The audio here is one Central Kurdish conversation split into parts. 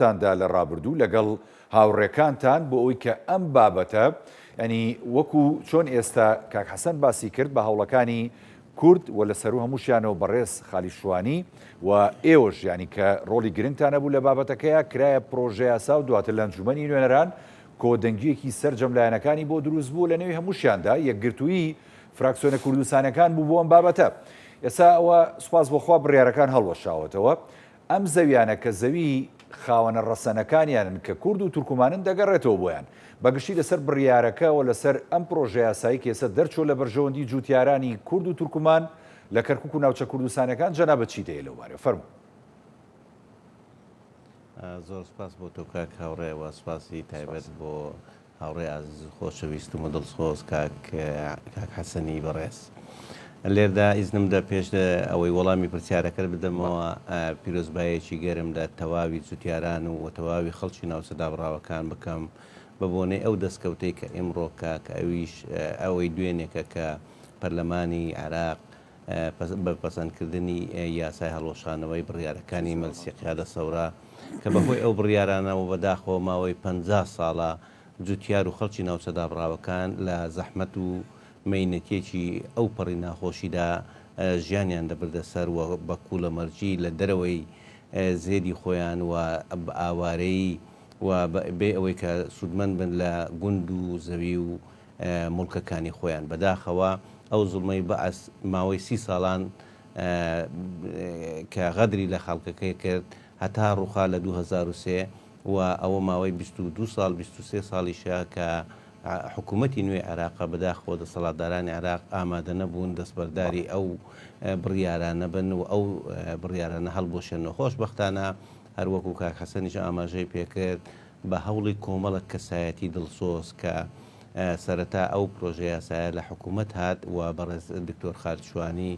تاندا لە ڕابردوو لەگەڵ هاوڕێکانتان بۆ ئەوەی کە ئەم بابەتە ینی وەکو چۆن ئێستا کاک حەسەن باسی کرد بە هەوڵەکانی کورد و لەسەر و هەمووشیانەوە بەڕێز خالی شوانی و ئێوەش ینی کە ڕۆڵی گرنگتانە بوو لە بابەتەکەیە کرایە پرۆژه یاسا و دواتر لە ئەنجومەنی نوێنەران کۆدەنگیەکی سەرجەم لایەنەکانی بۆ دروست بوو لە نێوی هەمووشیاندا یەکگرتووی فراکسیۆنە کوردستانەکان بوو بۆ ئەم بابەتە. ئێستا ئەوە سوپاس بۆخوا بڕیارەکان هەڵوەشاوەتەوە ئەم زەویانە کە زەوی خاوەنە ڕەسەنەکانیانن کە کورد و تورکمانن دەگەڕێتەوە بۆیان بەگشتی لەسەر بڕیارەکەەوە لەسەر ئەم پرۆژه یاسایی کە ئێستا دەرچۆ لە بەرژەوەندی جوتیارانی کورد و تورکمان لە کەرکووک و ناوچە کوردستانەکان جەنابەت چی دەیە لەو بارەیە فەرموو. زۆر سپاس بۆ تۆ کاک هاوڕێ و سپاسی تایبەت بۆ هاوڕێ ئازیز و خۆشەویستم و دڵسۆز کاک حەسەنی بەڕێز. لێردا ئیزنمدا پێش ئەوەی وەڵامی پرسیارەکە بدەمەوە پیرۆزبایەکی گەرمدا تەواوی جوتیاران و تەواوی خەڵکی ناوچەدابڕاوەکان بکەم بە بۆنەی ئەو دەستکەوتەی کە ئێمڕۆکە کە ئەوەی دوێنێکە کە پەرلەمانی عێراق بە پەسەندکردنی یاسای هەڵۆشانەوەی بڕیارەکانی مەجلیسی قیادە سەورا کە بەهۆی ئەو بڕیارانەوە بەداخەوە ماوەی 50 ساڵە جوتیار و خەڵکی ناوچەدابڕاوەکان لە زەحمەت و مەینەتێکی ئەو پەڕی ناخۆشیدا ژیانیان دەبردە سەر و بە کوولە مەرجی لە دەرەوەی زێدی خۆیان و ئاوارەی و بێ ئەوەی کە سوودمەند بن لە گوند و زەوی و مڵکەکانی خۆیان بەداخەوە ئەو زوڵمەی بەعس ماوەی 30 ساڵان کە غەدری لە خەڵکەکەی کرد هەتا ڕووخا لە 2003 و ئەوە ماوەی 22 ساڵ 23 ساڵیشە کە حکوومەتی نوێی عێراق بەداخەوە دەسەڵاتدارانی عێراق ئامادە نەبوون دەستبەرداری ئەو بڕیارانە بن و ئەو بڕیارانە هەڵبۆشێنەوە. خۆشبەختانە هەروەکو کاک حەسەنیش ئاماژەی پێکرد بە هەوڵی کۆمەڵک کەسایەتی دڵسۆز کە سەرەتا ئەو پرۆژە یاسایە لە حکوومەت هات و بەڕێز دکتۆر خالیشوانی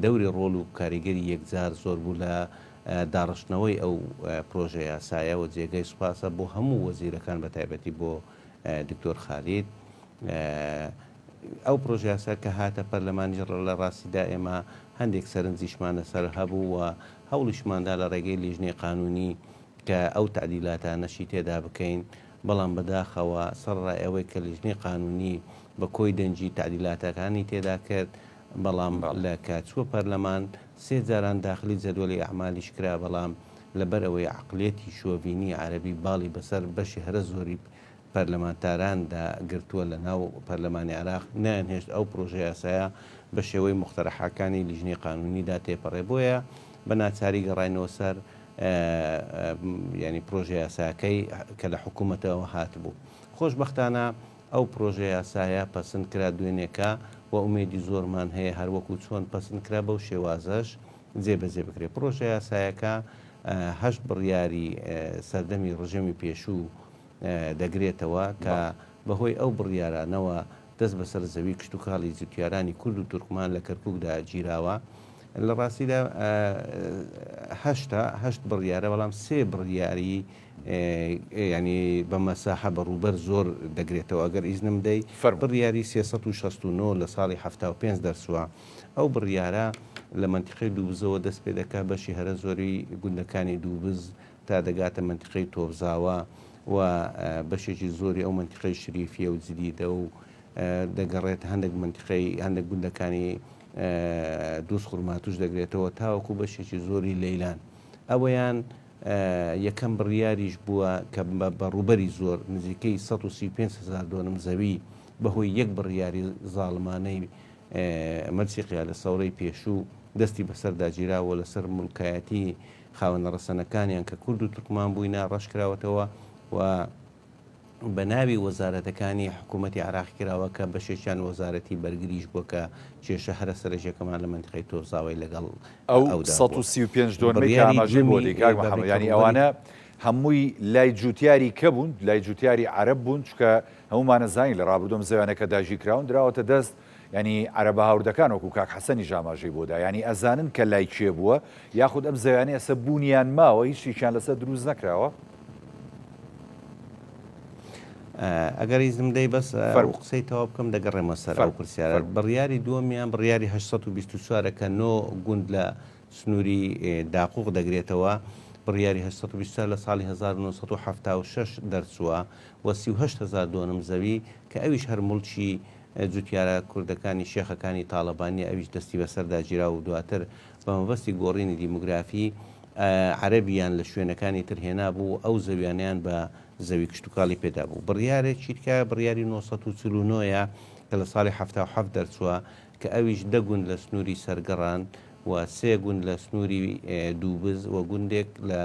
دەوری ڕۆڵ و کاریگەری یەکجار زۆر بوو لە داڕشتنەوەی ئەو پرۆژە یاسایە و جێگەی سوپاسە بۆ هەموو وەزیرەکان بە تایبەتی بۆ دکتۆر خالید. ئەو پرۆژە یاسا کە هاتە پەرلەمانی لە ڕاستیدا ئێمە هەندێک سەرنجیشمانە سەر هەبوو و هەوڵیشماندا لە ڕێگەی لیژنەی قانونی کە ئەو تعدیلاتانەشی تێدا بکەین بەڵام بەداخەوە سەرڕای ئەوەی کە لیژنەی قانونی بە کۆی دەنجی تعدیلاتەکانی تێدا کرد بەڵام لە کاتچووە پەرلەمان 3 جاران داخلی جەدوەلی ئەعمالیش کرا بەڵام لەبەر ئەوەی عەقڵیەتی شۆڤینی عەرەبی باڵی بەسەر بەشی هەرە زۆری پەرلەمانتاراندا گرتووە لە ناو پەرلەمانی عێراق نەهێشت ئەو پرۆژە یاسایە بە شێوەی مختەرەحەکانی لیژنەی قانونیدا تێپەڕێ بۆیە بە ناچاری گەڕاینەوە سەر ینی پرۆژە یاساکەی کە لە حکوومەتەوە هاتبوو. خۆشبەختانە ئەو پرۆژە یاسایە پەسەند کرا دوێنێکە و ئومێدی زۆرمان هەیە هەروەکو چۆن پەسەند کرا بەو شێوازەش جێبەجێ بکرێت. پرۆژە یاسایەکە 8 بڕیاری سەردەمی ڕژێمی پێشوو دەگرێتەوە کە بەهۆی ئەو بڕیارانەوە دەست بەسەر زەوی کشت و کاڵی جوتیارانی کورد و تورکمان لە کەرکووکدا گیراوە. لە ڕاستیدا 8 بڕیارە بەڵام 3 بڕیاری ینی بە مەساحە بەڕووبەر زۆر دەگرێتەوە. ئەگەر ئیزنم دەی بڕیاری 369 لە ساڵی 75 دەرسووە. ئەو بڕیارە لە منتیقەی دووبزەوە دەست پێ دەکا بەشی هەرە زۆری گوندەکانی دووبز تا دەگاتە منتیقەی تۆبزاوە و بەشێکی زۆری ئەو منتیقەی شریفیە و جدیدە و دەگەڕێت هەندێک گوندەکانی دووس خورماتوش دەگرێتەوە تاوەکو بەشێکی زۆری لەیلان. ئەوەیان یەکەم بڕیاریش بووە کە بەڕووبەری زۆر نزیکەی 135,000 دۆنم زەوی بەهۆی یەک بڕیاری زاڵمانەی مەجلیسی قیادە سەورەی پێشوو دەستی بەسەرداگیراوە لەسەر مڵکایەتی خاوەنە ڕەسەنەکانیان کە کورد و تورکمان بووینە ڕەشکراوەتەوە و بە ناوی وەزارەتەکانی حکوومەتی عێراق کراوە کە بەشێکیان وەزارەتی بەرگریش بووە کە کێشە هەرە سەرنجەکەمان لە منتیقەی تۆبزاوەی لەگەڵ ئەو 135 دۆنمەی ئاماژەی بۆ دیکار محەممەد ینی ئەوانە هەمووی لای جوتیاری کە بوون لای جوتیاری عەرەب بوون چکە هەمومانە زانین لە ڕابردۆم زەویانەکە داژی کراون دراوەتە دەست ینی عەرەبە هاوردەکان وەکو کاک حەسەنی ئاماژەی بۆدا ینی ئەزانن کە لای کێ بووە یاخود ئەم زەویانەیە ئەسە بوونیان ماوە هیچیشیان لەسەر دروست نەکراوە. ئەگەر ئیزم دەی بەس قسەی تەواو بکەم دەگەڕێمە سەر ئەو پرسیارە. بڕیاری دووەمیان بڕیاری 824 کە 9 گوند لە سنووری داقوق دەگرێتەوە بڕیاری 1920 لە ساڵی 1976 دەرچووە و 38,000 دۆنم زەوی کە ئەویش هەر مڵکی جوتیارە کوردەکانی شێخەکانی تاالبانی ئەویش دەستی بەسەرداگیرا و دواتر بە مەبەستی گۆڕینی دیموگرافی عەرەبیان لە شوێنەکانی ترهێنا بوو ئەو زەویانیان بە زەوی کشتتوکاڵی پێدا بوو. بڕیارێکی تکە بڕیاری 1940ە کە لە ساڵی 1970 دەرچووە کە ئەویش دەگوند لە سنووری سەرگەڕان و سێ گوند لە سنووری دووبز و گوندێک لە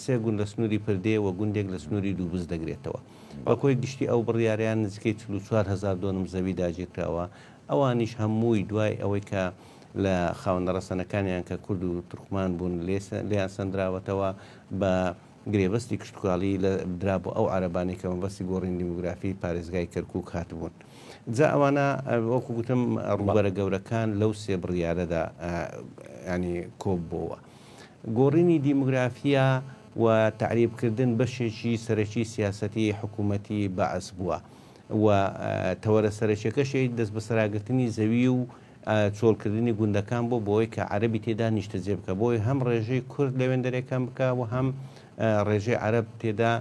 سێ گوند لە سنووری پردێ و گوندێک لە سنووری دووبز دەگرێتەوە. بە کۆی گشتی ئەو بڕیاریان نزیکەی 44,000 دۆنم زەوی داگیرکراوە. ئەوانیش هەمووی دوای ئەوەی کە لە خاوەنەڕەسەنەکانیان کە کورد و تورکمان بوون لیان سەندراوەتەوە بە گرێبەستی کشتتوکاڵی لە درابوو ئەو عەرەبانی کە مەبەستی گۆڕین دیموگرافی پارێزگای کەرکووک هاتبوون. جا ئەوانە وەکو گوتم ڕووبەرە گەورەکان لەو سێ بڕیارەدا ینی کۆب بووە. گۆڕینی دیموگرافیە و تعریبکردن بەشێکی سەرەکی سیاسەتی حکوومەتی بەعس بووە و تەوەرە سەرچێکەشی دەست بە سەراگرتنی زەوی و چۆڵکردنی گوندەکان بۆ بۆی کە عەرەبی تێدا نیشتەجێ بکە بۆی هەم ڕێژەی کورد لەوێندەرێکەکان بکە و هەم ڕێژەی عەرەب تێدا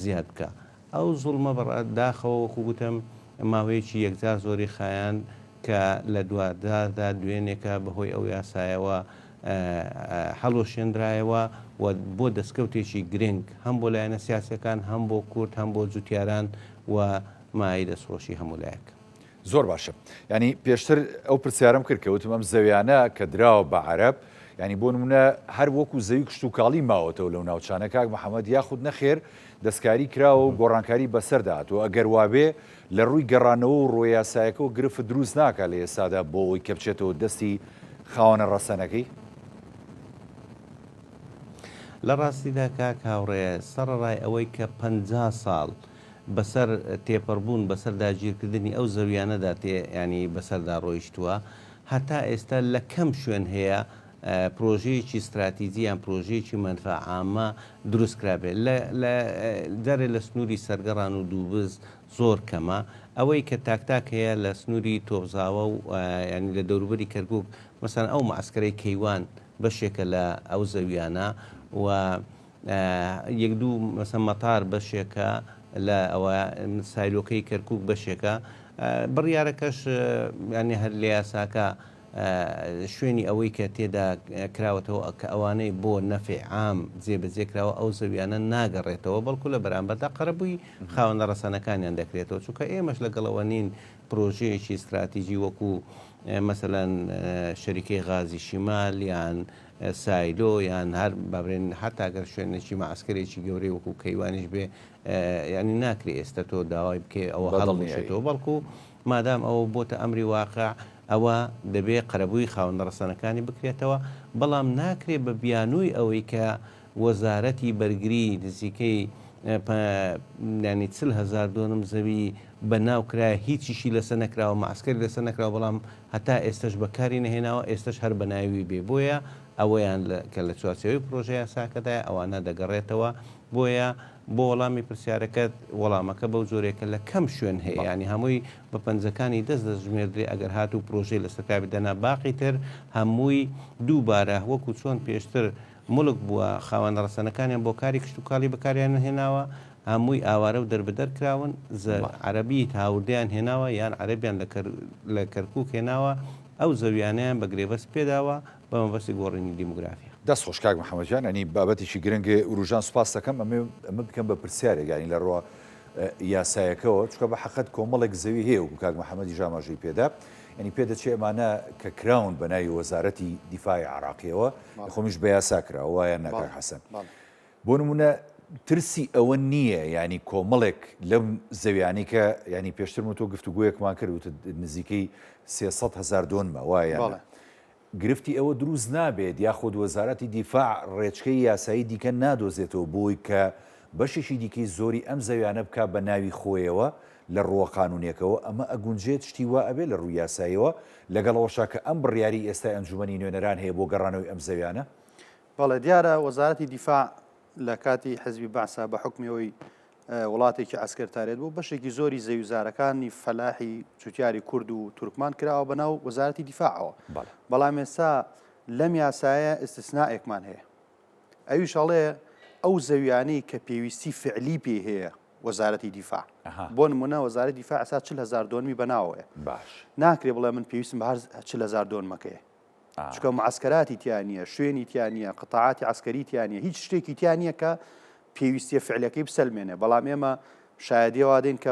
زیاد بکە. ئەو زوڵمە بەداخەوە وەکو گوتم ماوەیەکی یەکجار زۆری خایان کە لە دوواداردا دوێنێکە بەهۆی ئەو یاسایەوە هەڵۆشێنرایەوە و بۆ دەستکەوتێکی گرنگ هەم بۆ لایەنە سیاسەکان هەم بۆ کورد هەم بۆ جوتیاران و مای دەستخۆشی هەمولایەک. زۆر باشە. ینی پێشتر ئەو پرسیارم کرد کە وتم ئەم زەویانە کە دراوە بە عەرەب ینی بۆ نمونە هەر وەکو زەوی کشتتوکاڵی ماوەتەوە لەو ناوچانە کاک محەممەد یاخود نەخێر دەستکاری کراوە و گۆڕانکاری بەسەرداهاتوە ئەگەر وابێ لە ڕووی گەڕانەوە و ڕۆی یاسایەکەەوە گرفت دروست ناکە لە ئێستادا بۆ ئەوی کە بچێتەوە دەستی خاوەنە ڕەسەنەکەی. لە ڕاستیدا کاک هاوڕێ سەرڕای ئەوەی کە 50 ساڵ بەسەر تێپەڕبوون بەسەر داگیرکردنی ئەو زەویانەدا ینی بەسەردا ڕۆیشتووە هەتا ئێستا لە کەم شوێن هەیە پرۆژەیەکی استراتیزیان پرۆژەیەکی منفع عامە دروستکرابێت دەرێ لە سنووری سەرگەڕان و دووبز زۆر کەمە ئەوەی کە تاکتاک هەیە لە سنووری تۆبزاوە و ینی لە دەوروبەری کەرکووک مەسەن ئەو معسکەرەی کەیوان بەشێکە لە ئەو زەویانە و یەک دوو مەسەن مەتار بەشێکە لە ئەوە سایلۆکەی کەرکووک بەشێکە بڕیارەکەش ینی هەر لە یاساکە شوێنی ئەوەی کە تێدا کراوەتەوە کە ئەوانەی بۆ نەفع عام جێبەجێکراوە ئەو زەویانە ناگەڕێتەوە بەڵکو لە بەرامبەردا قەرەبووی خاوەنە ڕەسەنەکانیان دەکرێتەوە چونکە ئێمەش لەگەڵەوە نین پرۆژەیەکی استراتیژی وەکو مەسەلەن شەریکەی غازی شیمال یان سایلۆ یان هەر بابرێن هەتاگەر شوێنێکی مەعسکەرێکی گەورەی وەکو کەیوانیش بێ ینی ناکرێ ئێستا تۆ داوای بکێ ئەوە هەڵمشێتەوە بەڵکو مادام ئەوە بۆتە ئەمری واقع ئەوە دەبێ قەرەبووی خاوەنە ڕەسەنەکانی بکرێتەوە بەڵام ناکرێ بە بیانووی ئەوەی کە وەزارەتی بەرگری نزیکەی ینی 40,000 دۆنم زەوی بە ناوکرای هیچیشی لەسەر نەکراوە مەعسکەری لەسەر نەکراوە بەڵام هەتا ئێستش بەکاری نەهێناوە ئێستش هەر بەناوی بێ بۆیە ئەوەیان کە لە چوارچێوەی پرۆژەیە ساکەدای ئەوانە دەگەڕێتەوە بۆیە بۆ وەڵامی پرسیارەکەت وەڵامەکە بەو جۆرێکە لە کەم شوێن هەیە ینی هەمووی بە پەنجەکانی دەست دەژمێردرێ ئەگەر هات و پرۆژەی لە سەرکاوی دەنا باقی تر هەمووی دووبارە وەکو چۆن پێشتر مڵک بووە خاوەنە ڕەسەنەکانیان بۆ کاری کشتتوکاڵی بەکاریان هێناوە هەمووی ئاوارە و دەربەدەر کراون عەرەبی هاوردیان هێناوە یان عەرەبیان لە کەرکووک هێناوە ئەو زەویانیان بە گرێبەست پێداوە بە مەبەستی گۆڕینی دیموگرافی. دەست خۆش کاک محەممەدجان ئەنی بابەتێکی گرنگە وروژان سوپاس دەکەم ئەمە بکەم بە پرسیارێک ینی لە ڕۆ یاسایەکەەوە چکە بە حەقەت کۆمەڵێک زەوی هەیە و کاک محەممەدی ژاماژەی پێدا ینی پێدەچێ ئەمانە کە کراون بە ناوی وەزارەتی دیفاعی عراقیەوە خۆمیش بە یاسا کراوە وایە ناکاک حەسەن بۆ نمونە ترسی ئەوە نییە ینی کۆمەڵێک لەم زەویانی کە ینی پێشتر تۆ گفتوگویەکمان کرد وتە نزیکەی 300,000 دۆنمە وایە گرفتی ئەوە دروست نابێت یاخود وەزارەتی دیفاع ڕێچکەی یاسایی دیکە نادۆزێتەوە بۆی کە بەشێکی دیکەی زۆری ئەم زەویانە بکە بە ناوی خۆیەوە لە ڕووە قانونیەکەەوە ئەمە ئەگونجێت شتی وا ئەبێ لە ڕووی یاساییەوە لەگەڵەوەشا کە ئەم بڕیاری ئێستا ئەنجومەنی نوێنەران هەیە بۆ گەڕانەوەی ئەم زەویانە. بەڵێ دیارە وەزارەتی دیفاع لە کاتی حەزبی بەعسا بە حکمیەوەی وڵاتێکی ئەسکەرتارێت بوو بەشێکی زۆری زەویزارەکانی فەلاحی جوتیاری کورد و تورکمان کراوە بەناو وەزارەتی دیفاعەوە بەڵام ئێستا لەم یاسایە ئستثنائێکمان هەیە ئەویشەڵێ ئەو زەویانەی کە پێویستی فعلی پێ هەیە وەزارەتی دیفاع بۆ نمونە وەزارەتی دیفاع ئەسا 40,000 دۆنمی بەناوەیە باش ناکرێ بڵێ من پێویستم بە 40,000 دۆنمەکەیە چکە معسکراتی تیان نییە شوێنی تیان نییە قتاعاتی عسکەری تیان نیە هیچ شتێکی تیان نییە کە پێویستیە فعلەکەی بسەلمێنێ بەڵام ئێمە شایەدیەوە دێن کە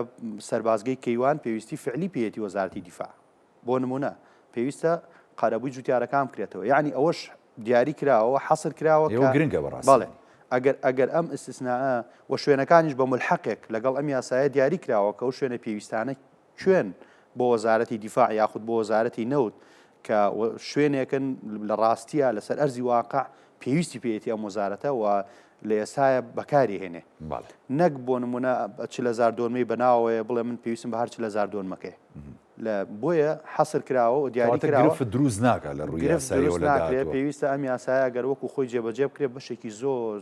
سەربازگەی کەیوان پێویستی فعلی پێێتی وەزارەتی دیفاع بۆ نمونە پێویستە قەرەبووی جوتیارەکان بکرێتەوە یعنی ئەوەش دیاری کراوە حەسر کراوە گرنگە بەڕاستی بەڵێ ئەگەر ئەم ئستثناء و شوێنەکانیش بە ملحەقێک لەگەڵ ئەم یاسایە دیاری کراوە کە ئەو شوێنە پێویستانە کوێن بۆ وەزارەتی دیفاع یاخود بۆ وەزارەتی نەوت کە شوێنێکن لە ڕاستیە لەسەر ئەرزی واقع پێویستی پێێتی ئەم وەزارەتە و لە ئێسایە بەکاری هێنێ نەک بۆ نمونە 40,000 دۆنمەی بەناوەیە بڵێ من پێویستم بە هەر 40,000 دۆنمەکەی لە بۆیە حەسر کراوە و دیاری کراوە دروست ناکە لە ڕووی یاساییەوە لەداهاتووە پێویستە ئەم یاسایە گەر وەکو خۆی جێبەجێ بکرێت بەشێکی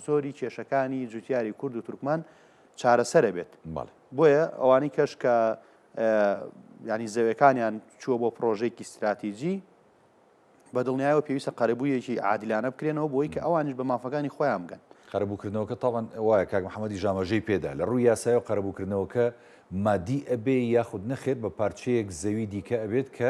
زۆری کێشەکانی جوتیاری کورد و تورکمان چارەسەرە بێت بۆیە ئەوانەی کەش کە ینی زەویەکانیان چووە بۆ پرۆژێکی استراتیژی بەدڵنیایەوە پێویستە قەرەبوویەکی عادلانە بکرێنەوە بۆی کە ئەوانش بە مافەکانی خۆیان بگەن قەرەبووکردنەوەکە تاوان وایە کاک محەممەدی ژامەژەی پێدا لە ڕووی یاسایەوە قەرەبووکردنەوەکە مادی ئەبێ یاخود نەخێت بە پارچەیەک زەوی دیکە ئەبێت کە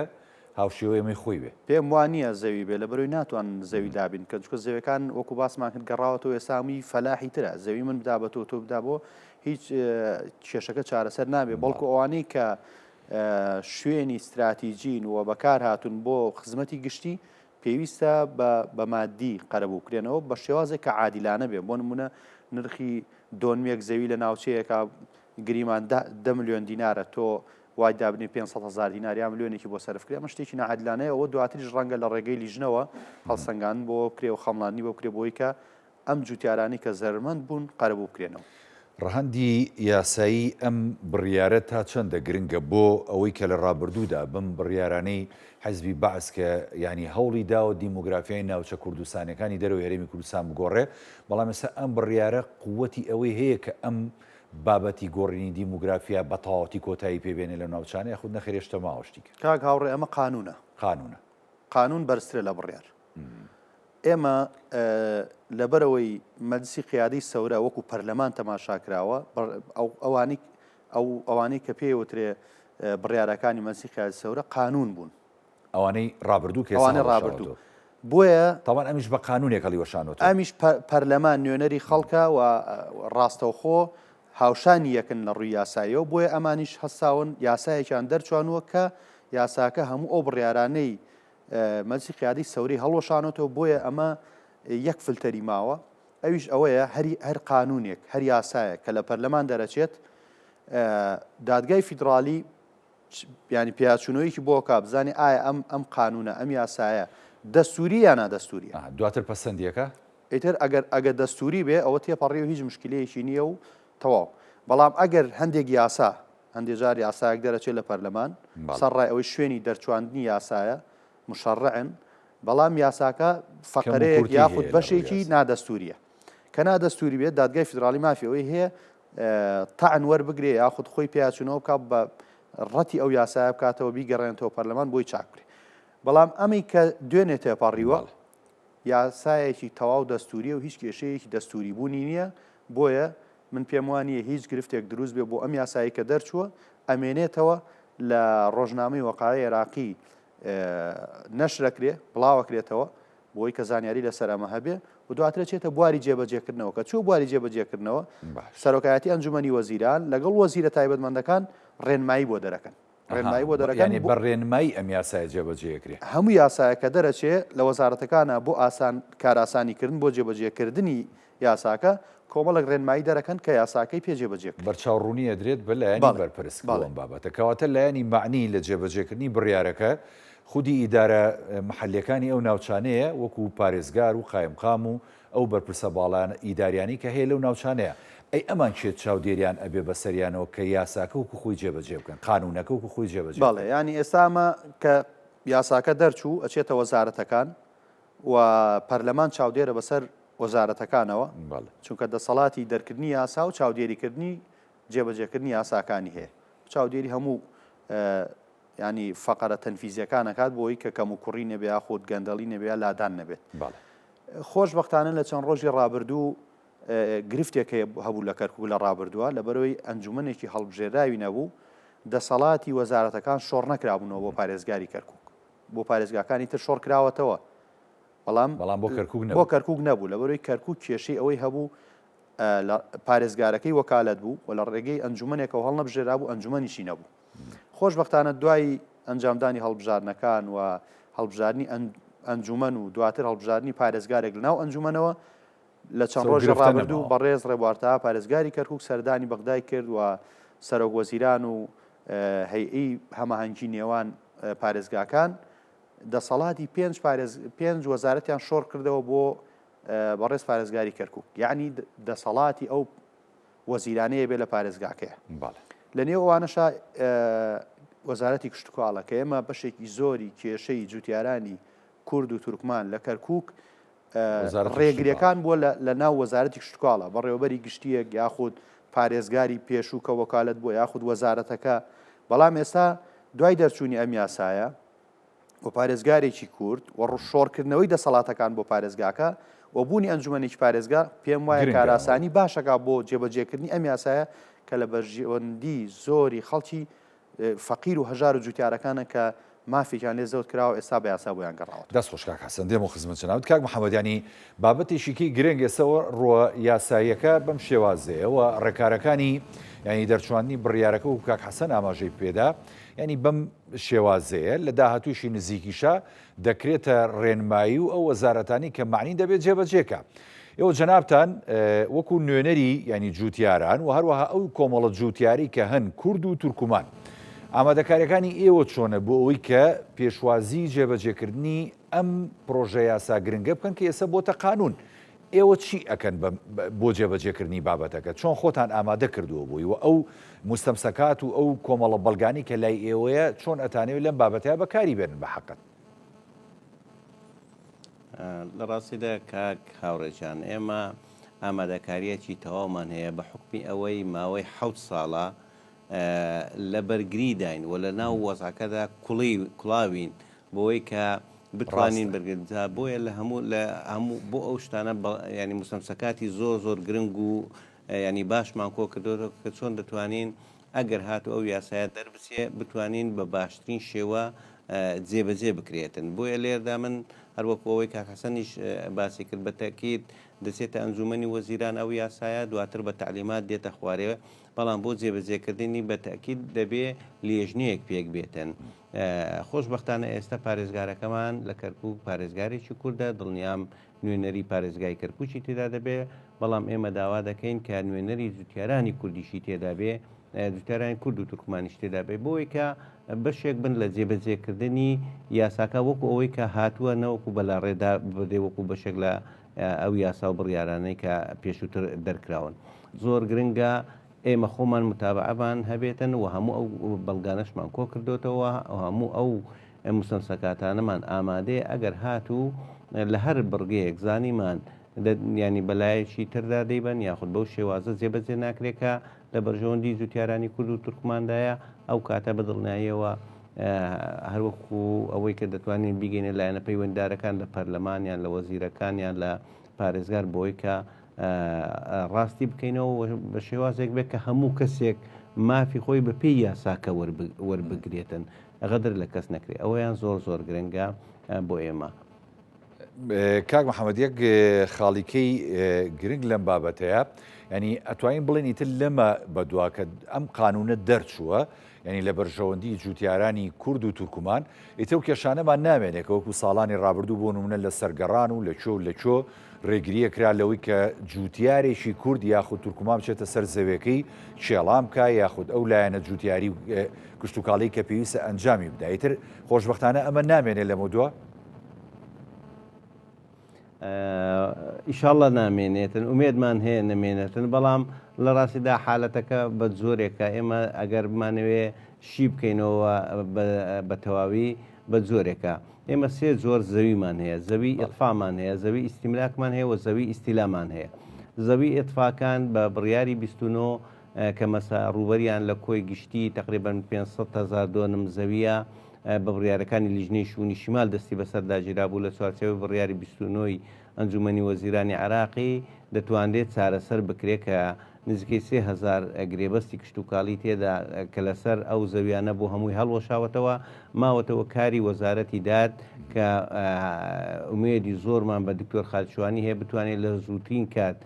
هاوشێوەیەمەی خۆی بێ پێم وانە زەوی بێ لە بەرەوەی ناتوان زەوی دابین کە چکە زەوەکان وەکو باسمان کرد گەڕاوەتەوە ئێسامی فەلاحی ترە زەوی من بدا بە تۆ بدا بۆ هیچ کێشەکە چارەسەر نابێت بەڵکو ئەوانەی کە شوێنی استراتیژین و بەکار هاتون بۆ خزمەتی گشتی پێویستە بە مادی قەرەبووکرێنەوە بە شێوازێک کە عادیلانە بێ بۆ نمونە نرخی دۆنمێک زەوی لە ناوچەیەکە گریمان 10 ملیۆن دینارە تۆ وای دابنی 500,000 دینار یا ملیۆنێکی بۆ سەرفکرێ ئەمە شتێکی نەعادلانەیە ئەوە دواتریش ڕەنگە لە ڕێگەی لیژنەوە هەڵسەنگان بۆ بکرێ و خەمڵانی بۆ بکرێ بۆی کە ئەم جوتیارانی کە زەرمەند بوون قەرەبوو بکرێنەوە ڕەهەندی یاسایی ئەم بڕیارە تا چەندە گرنگە بۆ ئەوەی کە لە ڕابردوودا بم بڕیارانەی حەزبی بەعس کە ینی هەوڵی داوە دیموگرافیای ناوچە کوردستانەکانی دەرەوە هێرێمی کوردستان بگۆڕێ بەڵام ئێستا ئەم بڕیارە قووەتی ئەوەی هەیە کە ئەم بابەتی گۆڕینی دیموگرافیا بە تەواوەتی کۆتایی پێبێنێ لە ناوچانە یاخود نەخێرێشتە ماوەشتی کە کاک هاوڕێ ئەمە قانون بەرزترە لە بڕیار ئێمە لەبەرەوەی مەجلیسی قیادەی سەورە وەکو پەرلەمان تەماشاکراوە ئەوانەی کە پێوترێ بڕیارەکانی مەجلیسی قیادەی سەورە قانون بوون ئەوانەی ڕابردوو کە ئەوانەی ڕابردوو بۆیە تاوان ئەمیش بە قانونێک هەڵیوەشانەوە ئەمیش پەرلەمان نوێنەری خەڵکە و ڕاستەوخۆ هاوشانی یەکن لە ڕووی یاساییەوە بۆیە ئەمانیش هەساون یاسایەکیان دەرچوانوە کە یاساکە هەموو ئەو بڕیارانەی مەجلیسی قیادەی سەوری هەڵوەشانەوە بۆیە ئەمە یەک فلتەری ماوە ئەویش ئەوەیە هەر قانونێک هەر یاسایە کە لە پەرلەمان دەرەچێت دادگای فیدرالی ینی پیاچوونەوەیکی بۆ کابزانانی ئایا ئەم قانونە ئەم یاسایە دەستوری یان نادەستوریە دواتر پەسەندیەکە ئیتر ئەگەر دەستوری بێ ئەوە تێپەڕێ و هیچ مشکلەیەکی نییە و تەواو بەڵام ئەگەر هەندێک یاسا هەندێک جار یاسایەک دەرەچێت لە پەرلەمان سەرڕای ئەوەی شوێنی دەرچواندنی یاسایە مشەڕعن بەڵام یاساکە فەقەرەیەک یاخود بەشێکی نادەستوریە کە نادەستوری بێت دادگای فیدرالی مافی ئەوەی هەیە تەعن وەربگرێ یاخود خۆی پیاچوونەوە بکات بە ڕەتی ئەو یاسایە بکاتەوە بیگەڕێنێتەوە پەرلەمان بۆی چاکرێ بەڵام ئەمی کە دوێنێ تێپەڕیوە یاسایەکی تەواو دەستوریە و هیچ کێشەیەکی دەستوری بوونی نییە بۆیە من پێم وانییە هیچ گرفتێک دروست بێ بۆ ئەم یاسایی کە دەرچووە ئەمێنێتەوە لە ڕۆژنامەی وەقایعی عێراقی نەشرەکرێ بڵاوەکرێتەوە بۆی کە زانیاری لەسەر ئەمە هەبێ و دواترە چێتە بواری جێبەجێکردنەوە کە چوو بواری جێبەجێکردنەوە سەرۆکایەتی ئەنجومەنی وەزیران لەگەڵ وەزیرە تایبەتمەندەکان ڕێنمایی بۆ دەرەکەن ڕێنمایی بۆ دەرەکەن بە ڕێنمایی ئەم یاسایە جێبەجێکرێ هەموو یاسایە کە دەرەچێ لە وەزارەتەکانە بۆ کاراسانیکردن بۆ جێبەجێکردنی یاساکە کۆمەڵک ڕێنمایی دەرەکەن کە یاساکەی پێجێبەجێ بەرچاوڕوونی ئەدرێت بە لایەنی بەرپرسکڵم بابەتە کەواتە لایەنی معنی لە جێبەجێکردنی بڕیارەکە خودی ئیدارە محلەکانی ئەو ناوچانەیە وەکو پارێزگار و قایمقام و ئەو بەرپرسە باڵان ئیداریانی کە هەیە لەو ناوچانەیە ئەی ئەمان چێت چاودێریان ئەبێ بەسەریانەوە کە یاساکە وکو خۆی جێبەجێ بکەن قانونەکە وکو خۆی جێبەجێ بەڵێ ینی ئێستامە کە یاساکە دەرچوو ئەچێتە وەزارەتەکان و پەرلەمان چاودێرە بەسەر وەزارەتەکانەوە چونکە دەسەڵاتی دەرکردنی یاسا و چاودێریکردنی جێبەجێکردنی یاساکانی هەیە چاودێری هەموو ینی فەقەرە تەنفیزیەکان ئەکات بۆی کە کەم و کوڕی نەبێ یاخود گەندەڵی نەبێ لادان نەبێت خۆشبەختانە لە چەند ڕۆژی ڕابردوو گرفتێک هەبوو لە کەرکووک لە ڕابردووە لەبەرەوەی ئەنجومەنێکی هەڵبژێراوی نەبوو دەسەڵاتی وەزارەتەکان شۆڕ نەکرابوونەوە بۆ پارێزگاری کەرکووک بۆ پارێزگاکانی تر شۆڕ کراوەتەوە بەڵام بۆ کەرکووک نەبوو لەبەرەوەی کەرکووک کێشەی ئەوەی هەبوو پارێزگارەکەی وەکالەت بوو و لە ڕێگەی ئەنجومەنێکەوە هەڵ نەبژێرا بوو ئەنجومەنیشی نەبوو خۆشبەختانە دوای ئەنجامدانی هەڵبژارنەکان و هەڵبژارنی ئەنجومەن و دواتر هەڵبژارنی پارێزگارێک لەناو ئەنجومەنەوە لە چەند ڕۆژ ڕابردوو بەڕێز ڕێبوارتە پارێزگاری کەرکووک سەردانی بەغدای کرد و سەرۆک وەزیران و هەیئەی هەماهەنگی نێوان پارێزگاکان دەسەڵاتی پێنج وەزارەتیان شۆڕ کردەوە بۆ بەڕێز پارێزگاری کەرکووک یعنی دەسەڵاتی ئەو وەزیرانەیە بێ لە پارێزگاکەیە لە نێو ئەوانەشا وەزارەتی کشتتوکاڵە کە ئێمە بەشێکی زۆری کێشەی جوتیارانی کورد و تورکمان لە کەرکووک ڕێگریەکان بووە لە ناو وەزارەتی کشتتوکاڵە بەڕێوەبەری گشتیەک یاخود پارێزگاری پێشوو کە وەکالەت بۆ یاخود وەزارەتەکە بەڵام ئێستا دوای دەرچوونی ئەم یاسایە بۆ پارێزگارێکی کورد و ڕشۆڕکردنەوەی دەسەڵاتەکان بۆ پارێزگاکە و بوونی ئەنجومەنێکی پارێزگا پێم وایە کاراسانی باشەکە بۆ جێبەجێکردنی ئەم یاسایە کە لە بەرژێوەندی زۆری خەڵکی فەقیر و هەژار و جوتیارەکانە کە مافێکیان لێ زەوت کراوە ئێستا بە یاسا بۆیان گەڕاوە دەست خۆش کاک حەسەن دێم و خزمەت جەناب کاک محەممەدیانی بابەتێکیکی گرنگ ئێسەوە ڕوە یاساییەکە بەم شێوازەیەوە ڕێکارەکانی ینی دەرچوانی بڕیارەکە و کاک حەسەن ئاماژەی پێدا ینی بەم شێوازەیە لە داهاتوویشی نزیکیشە دەکرێتە ڕێنمایی و ئەو وەزارەتانی کە معنی دەبێت جێبەجێکە ئێوە جەنابتان وەکو نوێنەری ینی جوتیاران و هەروەها ئەو کۆمەڵە جوتیاری کە هەن کورد و تورکمان ئامادەکاریەکانی ئێوە چۆنە بۆ ئەوەی کە پێشوازی جێبەجێکردنی ئەم پرۆژە یاسا گرنگە بکەن کە ئێستا بۆتە قانون ئێوە چی ئەکەن بۆ جێبەجێکردنی بابەتەکە چۆن خۆتان ئامادە کردووە بووی و ئەو مستەمسەکات و ئەو کۆمەڵە بەڵگانی کە لای ئێوەیە چۆن ئەتانەوێت لەم بابەتەیە بەکاری بێنن بە حەقت لە ڕاستیدا کاک هاوڕێجان ئێمە ئامادەکاریەکی تەواومان هەیە بە حکمی ئەوەی ماوەی 7 ساڵە لە بەرگری داین و لە ناو وەزعەکەدا کوڵاوین بۆی کە بتوانین بەرگردا بۆیە لە هەموو بۆ ئەو شتانە ینی مستەمسەکاتی زۆر گرنگ و ینی باشمان کۆ کردەوە کە چۆن دەتوانین ئەگەر هاتو ئەو یاسایە دەربچێ بتوانین بە باشترین شێوە جێبەجێ بکرێتن بۆیە لێردا من هەروەکەوەی کاک حەسەنیش باسی کرد بە تەکید دەچێتە ئەنجومەنی وەزیران ئەو یاسایە دواتر بە تعلیمات دێتە خوارێوە بەڵام بۆ جێبەجێکردنی بە تەکید دەبێ لێژنەیەک پێک بێتن خۆشبەختانە ئێستا پارێزگارەکەمان لە کەرکووک پارێزگارێکی کووردە دڵنیام نوێنەری پارێزگای کەرکووکی تێدا دەبێ بەڵام ئێمە داوا دەکەین کە نوێنەری جوتیارانی کوردیشی تێدا بێ جوتیارانی کورد و تورکمانیش تێدا بێ بۆی کە بەشێک بن لە جێبەجێکردنی یاساکە وەکو ئەوەی کە هاتووە نەوەکو بەلا ڕێدا بدێ وەکو بەشێک لە ئەو یاسا و بڕیارانەی کە پێشووتر دەرکراون زۆر گرنگە ئێمە خۆمان متابعەبان هەبێتن و هەموو ئەو بەڵگانەشمان کۆ کردوتەوە هەموو ئەو مستەمسەکاتانەمان ئامادەیە ئەگەر هاتوو لە هەر بڕگەیەک زانیمان ینی بەلایەکی تردا دەیبن یاخود بەو شێوازە جێبەجێ ناکرێکە لە بەرژەوەندی جوتیارانی کورد و تورکماندایە ئەو کاتە بەدڵناییەوە هەروەکو ئەوەی کە دەتوانین بیگەینە لایەنە پەیوەنددارەکان لە پەرلەمانیان لە وەزیرەکانیان لە پارێزگار بۆی کە ڕاستی بکەینەوە بە شێوازێک بێت کە هەموو کەسێک مافی خۆی بە پێی یاساکە وەربگرێتن غەدر لە کەس نەکرێت ئەوەیان زۆر گرنگە بۆ ئێمە کاک محەممەد یەک خاڵیکەی گرنگ لەم بابەتەیە ینی ئەتوانین بڵێن ئیتر لەمە بەدواکە ئەم قانونە دەرچووە ینی لە بەرژەوەندی جوتیارانی کورد و تورکمان ئیتر و کێشانەمان نامێنێکە وەکو ساڵانی ڕابردوو بۆ نمونە لە سەرگەڕان و لە چۆ ڕێگریە کرا لەوەی کە جوتیارێکی کورد یاخود تورکمان بچێتە سەر زەوێکەی کێڵام کا یاخود ئەو لایەنە جوتیاری کشتتوکاڵی کە پێویستە ئەنجامی بدە ئیتر خۆشبەختانە ئەمە نامێنێت لە مدووە ئیشاڵە نامێنێتن ومێدمان هەیە نەمێنێتن بەڵام لە ڕاستیدا حالەتەکە بە زۆرێکە ئێمە ئەگەر بمانەوێ شی بکەینەوە بە تەواوی بە زۆرێکە ئێمە سێ زۆر زەویمان هەیە زەوی ئێطفامان هەیە زەوی ئیستیملاکمان هەیە و زەوی ئیستیلامان هەیە زەوی ئێطفاکان بە بڕیاری 29 کە مەسا ڕوبەریان لە کۆی گشتی تقریبان 500,000 دۆنم زەویە بە بڕیارەکانی لیژنەی شوونی شیمال دەستی بەسەرداگیرا بوو لە چوارچێوەی بڕیاری 29 ئەنجومەنی وەزیرانی عراقی دەتوانرێت چارەسەر بکرێت کە نزیکەی 3000 گرێبەستی کشت و کاڵی تێدا کە لەسەر ئەو زەویانە بۆ هەمووی هەڵوەشاوەتەوە ماوەتەوە کاری وەزارەتی داد کە ئومێدی زۆرمان بە دکتۆر خالچوانی هەیە بتوانێت لە زووترین کات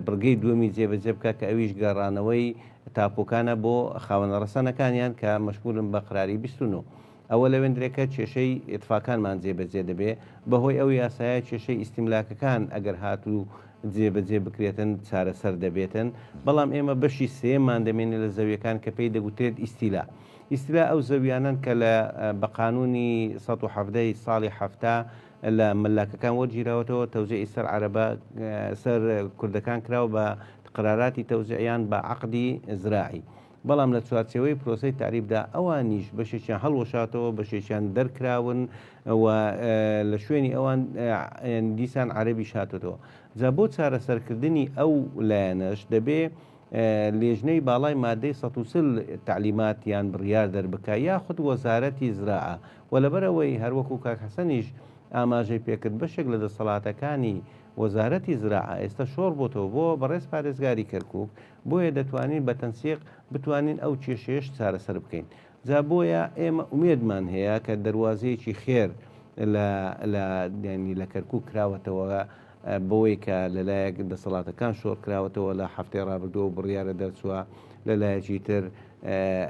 بڕگەی دووەمی جێبەجێ بکە کە ئەویش گەڕانەوەی تاپۆکانە بۆ خاوەنە ڕەسەنەکانیان کە مەشمولن بە قراری 29 ئەوە لە وێندرێکە کێشەی ئێتفاکانمان جێبەجێ دەبێ بەهۆی ئەو یاسایە کێشەی ئیسیملاکەکان ئەگەر هاتوو جێبەجێ بکرێتن چارەسەر دەبێتن بەڵام ئێمە بەشی سێمان دەمێنێت لە زەویەکان کە پێی دەگوترێت ئیسیلا ئیسیلا ئەو زەویانن کە لە بە قانونی 1970 ساڵی هەفتا لە ملاکەکان وەرگیراوەتەوە تەوزیعی سەر عەرەبە سەر کوردەکان کراوە بە قراراتی تەوزیعیان بە عەقدی زراعی بەڵام لە چوارچێوەی پرۆسەی تعریبدا ئەوانیش بەشێکیان هەڵوەشاتەوە بەشێکیان دەرکراون و لە شوێنی ئەوان دیسان عەرەبی شاتەوە جا بۆ چارەسەرکردنی ئەو لایەنەش دەبێ لێژنەی باڵای مادەی 130 تعلیماتیان بڕیار دەربکە یاخود وەزارەتی زراعە و لەبەرەوەی هەروەکو کاک حەسەنیش ئاماژەی پێکرد بەشێک لە دەسەڵاتەکانی وەزارەتی زراعە ئێستا شۆڕ بۆتەوە بۆ بەڕێز پارێزگاری کەرکووک بۆیە دەتوانین بە تەنسیق بتوانین ئەو کێشەیەش چارەسەر بکەین جا بۆیە ئێمە ئومێدمان هەیە کە دەواازەیەکی خێر لە کەرکووک کراوەتەوە بۆی کە لەلایەک دەسەڵاتەکان شۆڕ کراوەتەوە لە هەفتەی ڕابردووە بڕیارە دەرچووە لەلایەکی تر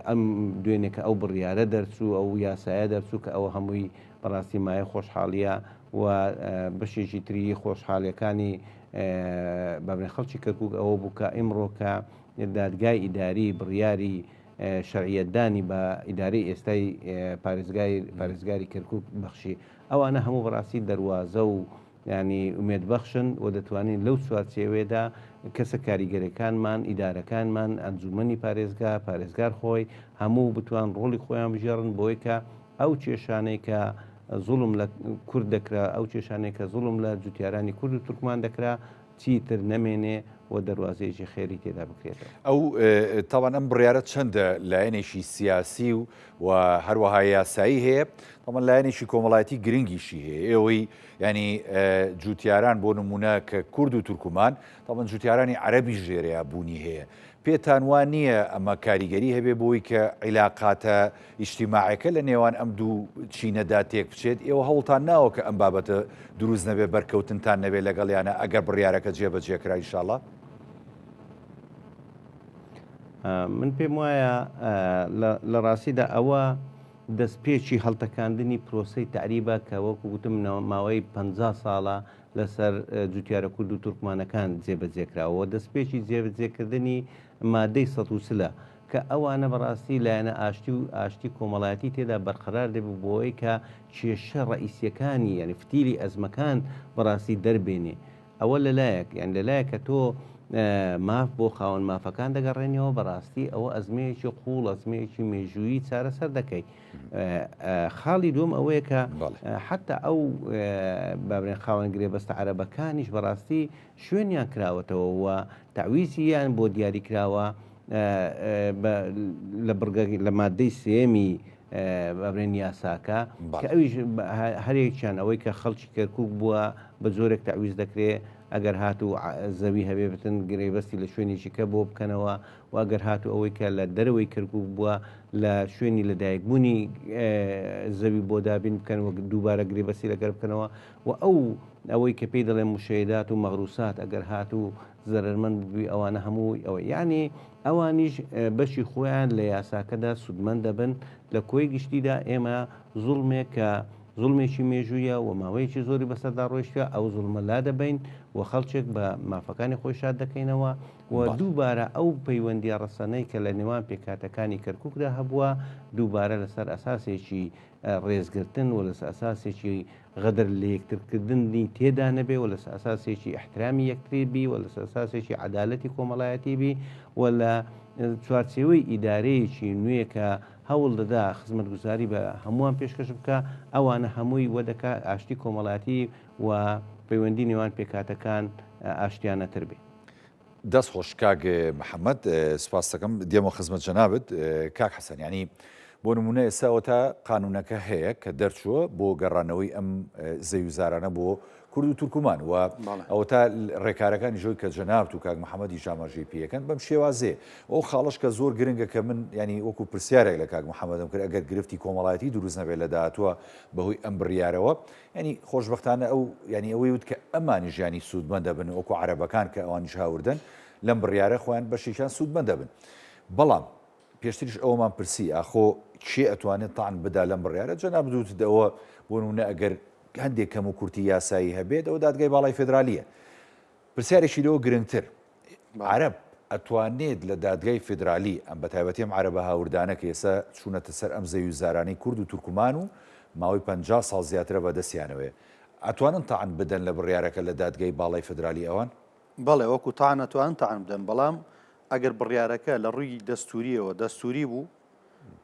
ئەم دوێنێکە ئەو بڕیارە دەرچوو ئەو یاسایە دەرچوو کە ئەوە هەمووی بەڕاستی مایە خۆشحاڵیە و بەشێکی تری خۆشحاڵیەکانی بابنێ خەڵکی کەرکووک ئەوە بوو کە ئیمڕۆکە دادگای ئیداری بڕیاری شەرعیەتدانی بە ئیداری ئێستای پارێزگاری کەرکووک بەخشی ئەوانە هەموو بەڕاستی دەواازە و ینی ئومێدبەخشن و دەتوانین لەو چوارچێوێدا کەسە کاریگەرەکانمان ئیدارەکانمان ئەنجومەنی پارێزگار خۆی هەموو بتوان ڕۆڵی خۆیان بژێڕن بۆی کە ئەو کێشانەی کە زوڵم لە کورد دەکرا ئەو کێشانەی کە زوڵم لە جوتیارانی کورد و تورکمان دەکرا چیتر نەمێنێ و دەواازەیەکی خێری تێدا بکرێتەوە ئەو تاوان ئەم بڕیارەت چەندە لایەنێکی سیاسی و هەروەها یاسایی هەیە تاوان لایەنێکی کۆمەڵایەتی گرنگیشی هەیە ئێوەی ینی جوتیاران بۆ نمونە کە کورد و تورکمان تاوان جوتیارانی عەرەبی ژێرەیە بوونی هەیە پێتان وان نییە ئەمە کاریگەری هەبێ بۆی کە عیلاقاتە ئیجتیماعیەکە لە نێوان ئەم دوو چینەدا تێک بچێت ئێوە هەوڵتان ناوە کە ئەم بابەتە دروست نەبێ بەرکەوتنتان نەبێت لەگەڵیانە ئەگەر بڕیارەکە جێبەجێکرا ئینشاڵڵا من پێم وایە لە ڕاستیدا ئەوە دەستپێکی هەڵتەکاندنی پرۆسەی تعریبە کە وەکو گوتم ماوەی 50 ساڵە لەسەر جوتیارە کورد و تورکمانەکان جێبەجێکراوە دەستپێکی جێبەجێکردنی مادەی 130 کە ئەوانە بەڕاستی لایەنە ئاشتی کۆمەڵایەتی تێدا بەرقەرار دەبوو بۆی کە کێشە ڕئیسیەکانی یعنی فتیلی ئەزمەکان بەڕاستی دەربێنێ ئەوە لەلایەک یان لەلایەکە تۆ ماف بۆ خاوەن مافەکان دەگەڕێنەوە بەڕاستی ئەوە ئەزمەیەکی قوڵ ئەزمەیەکی مێژووی چارەسەر دەکەیت خاڵی دوم ئەوەیە کە حتا ئەو بابرێن خاوەن گرێبەستە عەرەبەکانیش بەڕاستی شوێنیان کراوەتەوە و تەعویزیان بۆ دیاری کراوە لە مادەی سێمی بابرێن یاساکە کە ئەویش هەرێکیان ئەوەی کە خەڵکی کەرکووک بووە بە زۆرێک تەعویز دەکرێت ئەگەر هاتوو زەوی هەبێ بتن گرێبەستی لە شوێنێکی کە بۆ بکەنەوە و ئەگەر هاتوو ئەوەی کە لە دەرەوەی کەرکووک بووە لە شوێنی لەدایکبوونی زەوی بۆ دابین بکەنەوە دووبارە گرێبەستی لەگەر بکەنەوە و ئەوەی کە پێی دەڵێن مشەیدات و مەغروسات ئەگەر هاتوو زەرمەند ببی ئەوانە هەموو ئەوە یعنی ئەوانیش بەشی خۆیان لە یاساکەدا سودمەند دەبن لە کۆی گشتیدا ئێمە زوڵمێک کە زوڵمێکی مێژوویە و ماوەیەکی زۆری بەسەردا ڕۆیشتە ئەو زوڵمە لا دەبین و خەڵچێک بە مافەکانی خۆی شاد دەکەینەوە و دووبارە ئەو پەیوەندی ڕەسەنەی کە لە نێوان پێکاتەکانی کەرکووکدا هەبووە دووبارە لەسەر ئەساسێکی ڕێزگرتن و لەسەر ئەساسێکی غەدر لە یەکترکردنی تێدا نەبێ و لەسەر ئەساسێکی احترامی یەکتری بی و لەسەر ئەساسێکی عەدالەتی کۆمەڵایەتی بی و لە چوارچێوەی ئیدارەیەکی نوێ کە هەوڵ دەدا خزمەتگوزاری بە هەمووان پێشکەش بکە ئەوانە هەمووی وەدەکە ئاشتی کۆمەڵاتی و پەیوەندی نێوان پێکاتەکان ئاشتیانەتر بێ. دەست خۆش کاک محەممەد سپاس دەکەم دێمە خزمەت جەنابەت کاک حەسەن ینی بۆ نمونە ئێستا تا قانونەکە هەیە کە دەرچووە بۆ گەڕانەوەی ئەم زەویزارانە بۆ کورد و تورکمان و ئەوە تا ڕێکارەکانی ژۆی کە جەنابەت و کاک محەممەدی ژاماژەی پێەکەن بەم شێوازێ ئەو خاڵش کە زۆر گرنگە کە من ینی وەکو پرسیارێک لە کاک محەممەدم کرد ئەگەر گرفتی کۆمەڵایەتی دروست نەبێت لە داهاتوە بەهۆی ئەم بڕیارەوە ینی خۆشببختانە ئەو ینی ئەوەی وت کە ئەمانی ژیانی سوودمەندە بن وەکو عەرەبەکان کە ئەوانیش هاوردن لەم بڕیارە خۆیان بەشێکیان سوودمەندە بن بەڵام پێشتریش ئەومان پرسی ئاخۆ کێ ئەتوانێت تاان بدا لەم بڕیارە جەناب دووتەوە بۆ نمونە ئەگەر هەندێک کەم و کورتی یاسایی هەبێت ئەو دادگای باڵای فێدرالیە پرسیارێکی لەوە گرنگتر عەرەب ئەتوانێت لە دادگای فێدرالی ئەم بە تایبەتی ئەم عەرەبە هاوردانە کە ئێستا چوونەتە سەر ئەم زەوی زارانەی کورد و تورکمان و ماوەی 50 ساڵ زیاترە بەدەستیانەوەیە ئەتوانن تاان بدەن لە بڕیارەکە لە دادگای باڵای فێدرالی ئەوان بەڵێ وەکو تاان ئەتوان تاان بدەن بەڵام ئەگەر بڕیارەکە لە ڕووی دەستوریەوە دەستوری بوو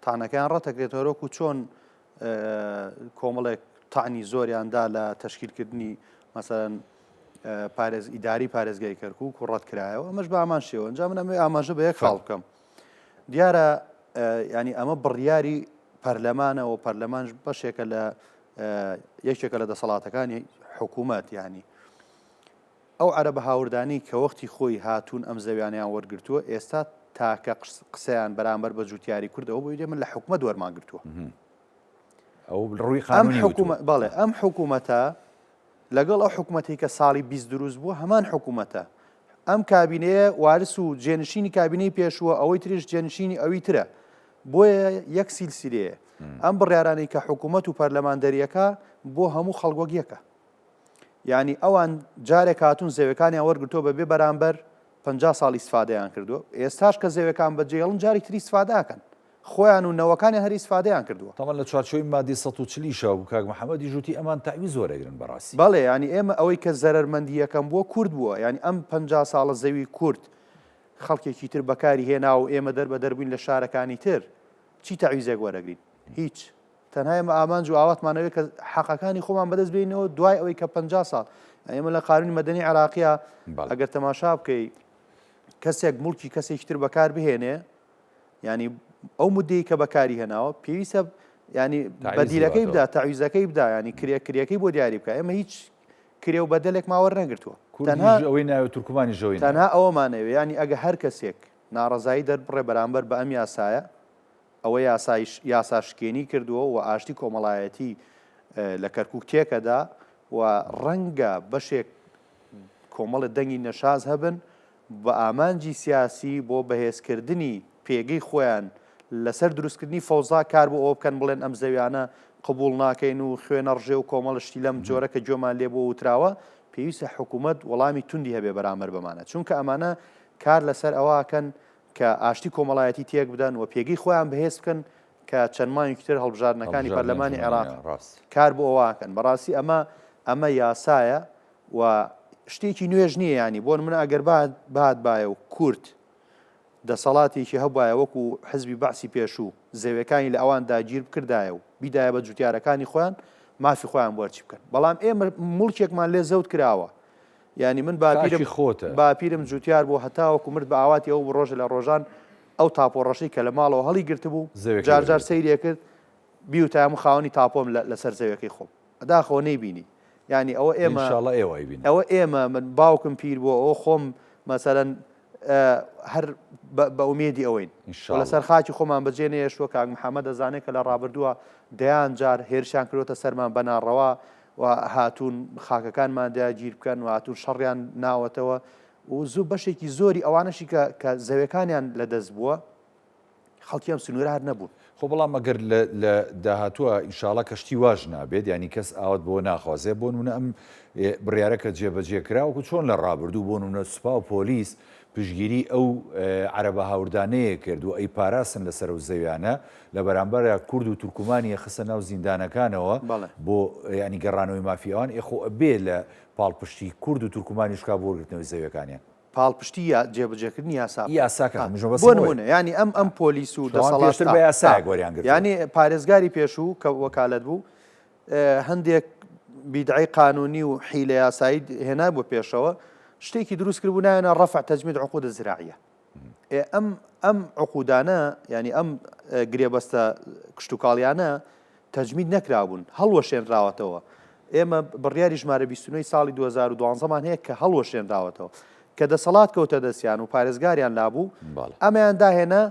تاانەکەیان ڕەتەکرێتەوەکو چۆن کۆمەڵێک تاعنی زۆریاندا لە تەشکیلکردنی مەسەرەن ئیداری پارێزگای کەرکووک و ڕەت کرایەوە ئەمەش بە ئامان شێوە ئەنجا من ئەمێ ئاماژە بە یەک خاڵ بکەم دیارە ینی ئەمە بڕیاری پەرلەمانەوە پەرلەمانش بەشێکە لە یەکێکە لە دەسەڵاتەکانی حکوومەت ینی ئەو عەرەبە هاوردانی کە وەختی خۆی هاتوون ئەم زەویانیان وەرگرتووە ئێستا تاکە قسەیان بەرامبەر بە جوتیاری کوردەوە بۆ من لە حکومەت وەرماگرتووە ئەو ڕووی خانوونی بەڵێ ئەم حکوومەتە لەگەڵ ئەو حکوومەتی کە ساڵی 20 دروست بووە هەمان حکوومەتە ئەم کابینەیە وارس و جێنشینی کابینەی پێشووە ئەوەی تریش جێنشینی ئەوی ترە بۆیە یەک سیلسیلەیە ئەم بڕیارانەی کە حکوومەت و پەرلەماندەریەکە بۆ هەموو خەڵگۆگیەکە یعنی ئەوان جارێک هاتوون زەوەکانیان وەرگرتووە بەبێ بەرامبەر 50 ساڵی استفادەیان کردووە ئێستاش کە زەوەکان بەجێڵن جارێک تری استفادەکەن خۆیان و نەوەکانی هەری استفادەیان کردووە تەمان لە چوارچۆی مادی 140 و کاک محەممەدی ژووتی ئەمان تاوی زۆرەگرن بەڕاستی بەڵێ ینی ئێمە ئەوەی کە زەرمەندیەکەم بۆ کورد بووە ینی ئەم 50 ساڵە زەوی کورد خەڵکێکی تر بەکاری هێنا و ئێمە دەربە دەربووین لە شارەکانی تر چی تەعویزێک وەرەگرین هیچ تەنها ئێمە ئامانج و ئاواتمانەوەی کە حەقەکانی خۆمان بەدەست بێنەوە دوای ئەوەی کە 50 ساڵ ئێمە لە قانونی مەدەنی عێراقیە ئەگەر تەماشا بکەی کەسێک مڵکی کەسێکی تر بەکار بهێنێ ینی ئەو مدەی کە بەکاری هێناوە پێویستە ینی بەدیلەکەی بدا تەعویزەکەی بدا ینی کریەکەی بۆ دیاری بکە ئێمە هیچ کرێ و بەدەلێک ماوەڕ نەگرتووە ئەوەی ناوێت تورکمانی ژەوەی تەنها ئەوەمانەوێ ینی ئەگە هەر کەسێک ناڕەزایی دەربڕێ بەرامبەر بە ئەم یاسایە ئەوە یاساشکێنی کردووە و ئاشتی کۆمەڵایەتی لە کەرکووک تێکەدا و ڕەنگە بەشێک کۆمەڵە دەنگی نەشاز هەبن بە ئامانجی سیاسی بۆ بەهێزکردنی پێگەی خۆیان لەسەر دروستکردنی فەوزا کار بۆ ئەوە بکەن بڵێن ئەم زەویانە قبول ناکەین و خوێنە ڕژێ و کۆمەڵشتی لەم جۆرە کە جۆمان لێ بۆ وتراوە پێویستە حکوومەت وەڵامی توندی هەبێ بەرامبەر بەمانە چونکە ئەمانە کار لەسەر ئەوەکەن کە ئاشتی کۆمەڵایەتی تێک بدەن و پێگەی خۆیان بەهێز بکەن کە چەند مانگی تر هەڵبژاردنەکانی پەرلەمانی عێراق کار بۆ ئەوەکەن بەڕاستی ئەمە یاسایە و شتێکی نوێژ نییە ینی بۆ منە ئەگەر بات باە و کورت دەسەڵاتێکی هەبایە وەکو حزبی بەعسی پێشوو زەوەکانی لە ئەوان داگیر بکردایە و بیدایە بە جوتیارەکانی خۆیان مافی خۆیان وەرچی بکەن بەڵام ئێمە مڵکێکمان لێ زەوت کراوە ینی من باپیرم جوتیار بۆ هەتاوەکو مرد بە ئاواتی ئەو ڕۆژە لە ڕۆژان ئەو تاپۆڕەشەی کە لە ماڵەوە هەڵی گرت بوو جارجار سەیرێ کرد بیوتایمە خاوەنی تاپۆم لەسەر زەوەکەی خۆم ئەداخەوە نەیبینی ینی ئەوە ئێمە من باوکم پیر بووە ئەو خۆم مەسەرەن هەر بە ئومێدی ئەوەین لەسەر خاکی خۆمان بەجێنێشوە کاک محەممەد دەزانێت کە لە ڕابردووە دەیان جار هێرشیان کردوتە سەرمان بەناڕەوە و هاتوون خاکەکانمان داگیر بکەن و هاتوون شەڕیان ناوەتەوە و زوو بەشێکی زۆری ئەوانەشی کە زەوەکانیان لەدەست بووە خەڵکی ئەم سنوورە هەر نەبوون خۆ بەڵام ئەگەر لە داهاتووە ئینشاڵە کەشتی واژ نابێت ینی کەس ئاوت بۆ ناخوازێ بۆ نمونە ئەم بڕیارەکە جێبەجێ کراوەکو چۆن لە ڕابردوو بۆ نمونە سوپا و پۆلیس پشگیری ئەو عەرەبە هاوردانەیە کرد و ئەی پاراستن لەسەر و زەویانە لە بەرامبەر کورد و تورکمانی خستە ناو زیندانەکانەوە بۆ ینی گەڕانەوەی مافیاوان ئێخۆ ئەبێ لە پاڵپشتی کورد و تورکمانی شکا بۆ وەرگرتنەوەی زەویەکانیان پاڵپشتی جێبەجێکردنی یاساکە بۆ نمونە ینی ئەم پۆلیس و دەسەڵاتتر بە یاسایەک وەریان گرت ینی پارێزگاری پێشوو کە وەکالەت بوو هەندێک بیدعی قانونی و حیلە یاسایی هێنا بۆ پێشەوە شتێکی دروست کرد بوو نایەنە ڕەفع تەجمید عقود الزراعیە ئەم عقودانە ینی ئەم گرێبەستە کشتتوکاڵیانە تەجمید نەکرابوون هەڵوەشێنراوەتەوە. ئێمە بڕیاری ژمارە 29 ساڵی 2012مان هەیە کە هەڵوەشێنراوەتەوە کە دەسەڵات کەوتە دەستیان و پارێزگاریان لابوو ئەمەیان داهێنا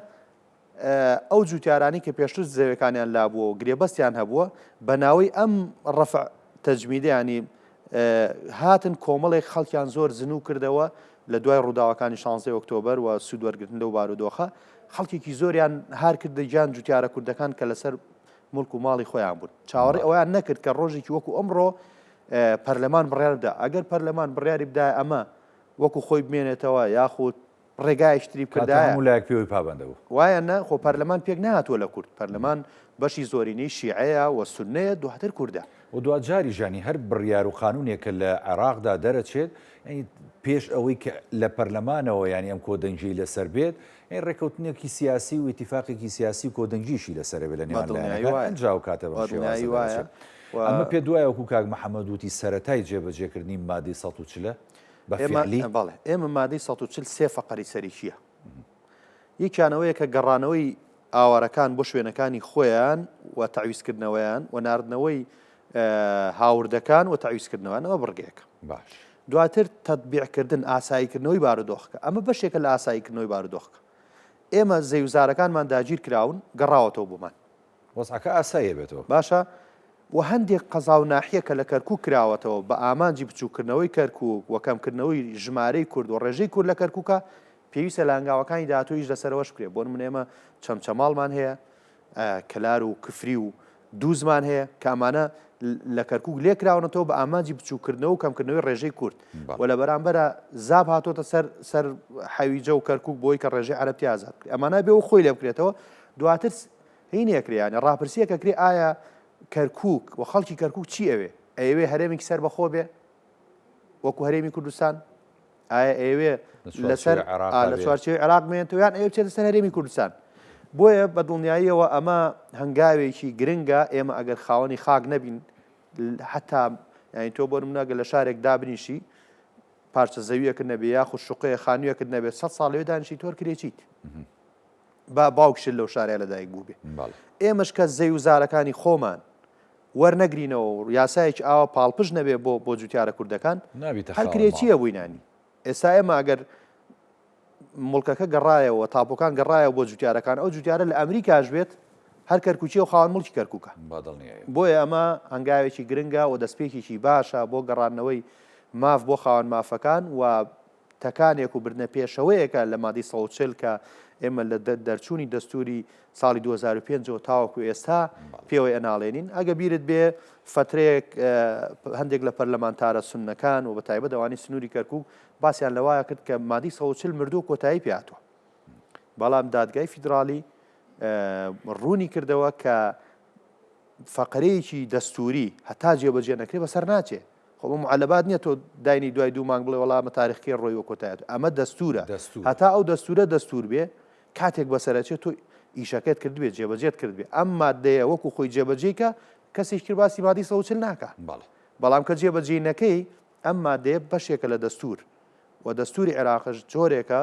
ئەو جوتیارانی کە پێشتر زەوەکانیان لابووە و گرێبەستیان هەبووە بە ناوەی ئەم ڕەفع تەجمیدیانی هاتن کۆمەڵێک خەڵکیان زۆر زنو کردەوە لە دوای ڕووداوەکانی 16 ئۆکتۆبەر و سوودوەرگرتن لەو بارودۆخە خەڵکێکی زۆریان هار کردە گیان جوتیارە کوردەکان کە لەسەر ملک و ماڵی خۆیان بوون چاوەڕێ ئەویان نەکرد کە ڕۆژێکی وەکو ئەمڕۆ پەرلەمان بڕیار بدە ئەگەر پەرلەمان بڕیاری بدای ئەمە وەکو خۆی بمێنێتەوە یاخود ڕێگایشتری کردایە لایەک پێوەی پابندە بوو وایە نە خۆ پەرلەمان پێک نهاتووە لە کورد پەرلەمان بەشی زۆرینەی شیعەیە و سونەیە دواتر کووردە و دو جاری ژانی هەر بڕیار و خانوونێکە لە عێراقدا دەرەچێت پێش ئەوەی کە لە پەرلەمانەوە ینی ئەم کۆدەنگی لەسەر بێت ڕێکەوتنێکی سیاسی و ئیتیفاقێکی سیاسی و کۆدەنگیشی لەسەر بێت لە نێوان کاتە ئەمە پێ دوایە وەکو کاک محەممەد وتی سەرەتای جێبەجێکردنی مادەی ١40 بەڵێ ئێمە مادەی ١40 سێ فەقەری سەرێکیە یەکیانەوەیە کە گەڕانەوەی ئاوارەکان بۆ شوێنەکانی خۆیان و تەعویزکردنەوەیان و ناردنەوەی هاوردەکان و تەعویزکردنەوەن ئەوە بڕگەیەکە باش دواتر تەطبیعکردن ئاساییکردنەوەی بارودۆخەکە ئەمە بەشێکە لە ئاساییکردنەوەی بارودۆخەکە ئێمە زەوزارەکانمان داگیر کراون گەڕاوەتەوە بۆمان وەسعەکە ئاساییە بێتەوە باشە و هەندێک قەزا و ناحیەکە لە کەرکووک کراوەتەوە بە ئامانجی بچووکردنەوەی کەرکووک وەکەمکردنەوەی ژمارەی کورد و ڕێژەی کورد لە کەرکووکە پێویستە لە هەنگاوەکانی داهاتوویش لەسەرەوەش بکرێت بۆ نمونە ئێمە چەمچەماڵمان هەیە کەلار و کفری و دووزمان هەیە کە ئەمانە لە کەرکووک لێکراونەتەوە بە ئامانجی بچووکردنەوە و کەمکردنەوەی ڕێژەی کورد و لە بەرامبەرە زاب هاتۆتە سەر حەویجە و کەرکووک بۆی کە ڕێژەی عەرەبی ئازاد کرد ئەمانە بێ و خۆی لێ بکرێتەوە دواتر هینێکریانە ڕاپرسیەکەکرێ ئایا کەرکووک و خەڵکی کەرکووک چی ئەوێ هەرێمێکی سەر بەخۆ بێ وەکو هەرێمی کوردستان ئایا ئەوێ لەسەر لە چوارچێوەی عێراق بمێنێتەوە یان ئەوێ بچێتە سەر هەرێمی کوردستان بۆیە بە دڵنیاییەوە ئەمە هەنگاوێکی گرنگە ئێمە ئەگەر خاوەنی خاک نەبین حتا یانی تۆ بۆ نمونەگە لە شارێک دابنیشی پارچە زەویەکرد نەبێ یاخود شوقەیە خانوویەکرد نەبێت 100 ساڵ لەوێ دانیشی تۆر کرێچیت با باوکشت لەو شارەیە لەدایک بوو بێ ئێمەش کە زەوزارەکانی خۆمان وەرنەگرینەوە و یاسایەکی ئاوە پاڵپش نەبێ بۆ جوتیارە کوردەکان هەر کرێچیە بووینانی ئێستا ئێمە ئەگەر مڵکەکە گەڕایەوە تاپۆکان گەڕایەوە بۆ جوتیارەکان ئەو جوتیارە لە ئەمریکاش بێت هەر کەرکوچی و خاوەن مڵکی کەرکووکە بۆیە ئەمە هەنگاوێکی گرنگە و دەستپێکێکی باشە بۆ گەڕانەوەی ماف بۆ خاوەن مافەکان و تەکانێک و بردنە پێشەوەیەکە لە مادەی 140 کە ئێمە لە دەرچوونی دەستوری ساڵی 2005 تاوەکو ئێستا پێوەی ئەناڵێنین ئەگە بیرت بێ فترەیەک هەندێک لە پەرلەمانتارە سونەکان و بە تایبەت دەوانی سنووری کەرکووک باسییان لەوایە کرد کە مادەی 140 مردوو کۆتایی پێهاتوە بەڵام دادگای فیدرالی ڕوونی کردەوە کە فەقەرەیەکی دەستوری هەتا جێبەجێ نەکرێ بەسەر ناچێ خۆ بە معلەبات نییە تۆ داینی دوای 2 مانگ بڵێ وەڵامە تاریخی ڕۆی وە کۆتایەت ئەمە دەستورە هەتا ئەو دەستورە دەستور بێ کاتێک بەسەرەچێت تۆ ئیشەکەت کرد بێت جێبەجێت کرد بێ ئەم مادەیە وەکو خۆی جێبەجێکە کەسێک کرد باسی مادەی 140 ناکە بەڵام کە جێبەجێ نەکەی ئەم مادەیە بەشێکە لە دەستور و دەستوری عێراقش جۆرێکە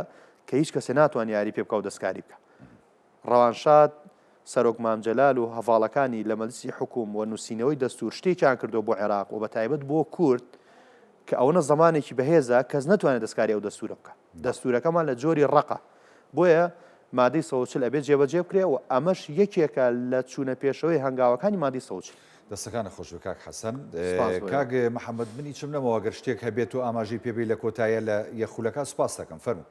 کە هیچ کەسێ ناتوان یاری پێ بکە و دەستکاری بکە ڕەوانشاد سەرۆک مامجەلال و هەڤاڵەکانی لە مەجلیسی حکووم و نووسینەوەی دەستور شتێکیان کردو بۆ عێراق و بە تایبەت بۆ کورد کە ئەوەنە زمانێکی بەهێزە کەس نتوانێت دەستکاری ئەو دەستورە بکە دەستورەکەمان لە جۆری ڕقە بۆیە مادەی 140 ئەبێت جێبەجێ بکرێ و ئەمەش یەکێکە لە چوونە پێشەوەی هەنگاوەکانی مادەی 140 دەستەکانە خۆش کاک حەسەن کاک محەممەد منی چم نەمەوە ئەگەر شتێک هەبێت و ئاماژەی پێبێ لە کۆتایە لە یەخولەکە سوپاس دەکەم فەرموو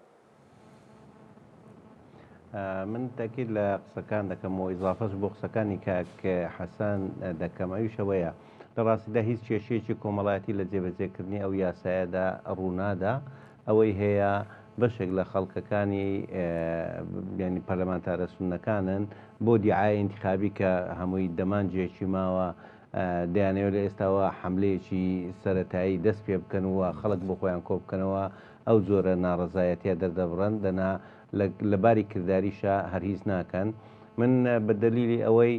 من تاکید لە قسەکان دەکەمەوە ئیزافەش بۆ قسەکانی کاک حەسەن دەکەم ئەویشەوەیە لە ڕاستیدا هیچ کێشەیەکی کۆمەڵایەتی لە جێبەجێکردنی ئەو یاسایەدا ڕوونادا ئەوەی هەیە بەشێک لە خەڵکەکانی ینی پەرلەمانتارە سونەکانن بۆ دیعای انتخابی کە هەمووی دەمانجێکی ماوە دەیانەوێت لە ئێستاوە حملەیەکی سەرەتایی دەست پێ بکەن و خەڵک بۆ خۆیان کۆ بکەنەوە ئەو جۆرە ناڕەزایەتیە دەردەبڕن دەنا لە باری کردداریشە هەرهیز ناکەن من بە دەلیلی ئەوەی